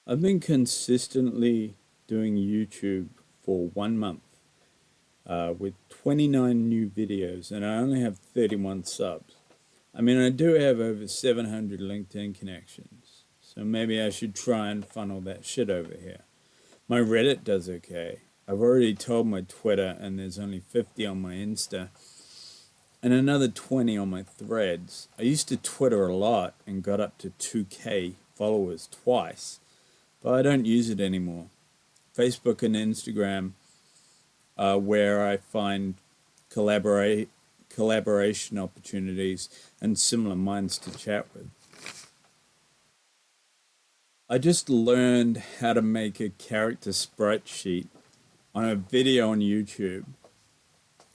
I've been consistently doing YouTube for 1 month with 29 new videos, and I only have 31 subs. I mean, I do have over 700 LinkedIn connections, so maybe I should try and funnel that shit over here. My Reddit does okay. I've already told my Twitter, and there's only 50 on my Insta, and another 20 on my threads. I used to Twitter a lot and got up to 2K followers twice, but I don't use it anymore. Facebook and Instagram are where I find collaboration opportunities and similar minds to chat with. I just learned how to make a character sprite sheet on a video on YouTube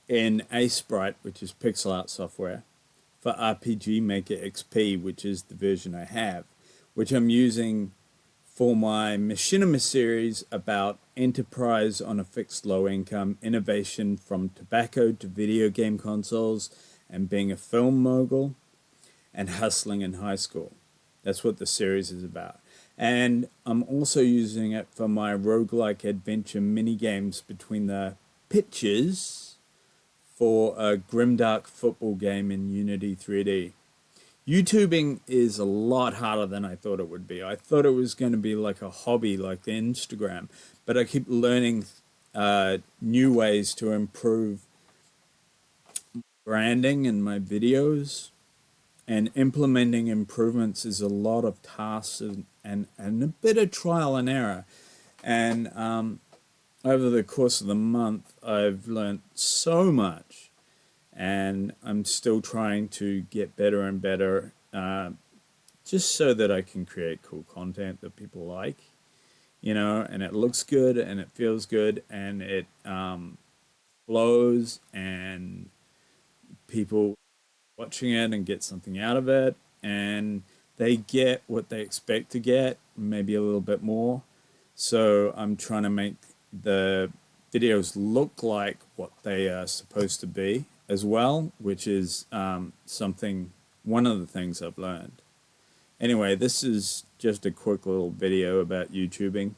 in Sprite, which is pixel art software, for RPG Maker XP, which is the version I have, which I'm using for my Machinima series about enterprise on a fixed low income, innovation from tobacco to video game consoles, and being a film mogul, and hustling in high school. That's what the series is about. And I'm also using it for my roguelike adventure mini games between the pitches for a grimdark football game in Unity 3D. YouTubing is a lot harder than I thought it would be. I thought it was going to be like a hobby like Instagram, but I keep learning new ways to improve branding in my videos, and implementing improvements is a lot of tasks and a bit of trial and error. And over the course of the month, I've learned so much. And I'm still trying to get better and better, just so that I can create cool content that people like, and it looks good and it feels good and it flows, and people watching it and get something out of it, and they get what they expect to get, maybe a little bit more. So I'm trying to make the videos look like what they are supposed to be as well, which is one of the things I've learned. Anyway, this is just a quick little video about YouTubing.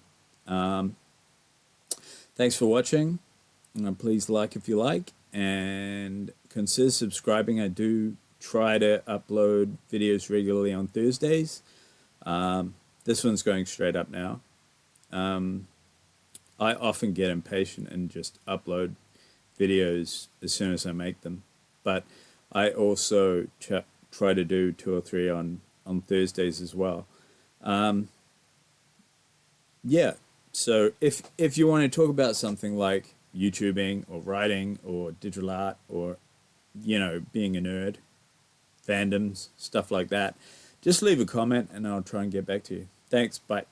Thanks for watching. Please like if you like, and consider subscribing. I do try to upload videos regularly on Thursdays. This one's going straight up now. I often get impatient and just upload videos as soon as I make them, but I also try to do 2 or 3 on Thursdays as well. Yeah, so if you want to talk about something like YouTubing or writing or digital art or being a nerd, fandoms, stuff like that, just leave a comment and I'll try and get back to you. Thanks, bye.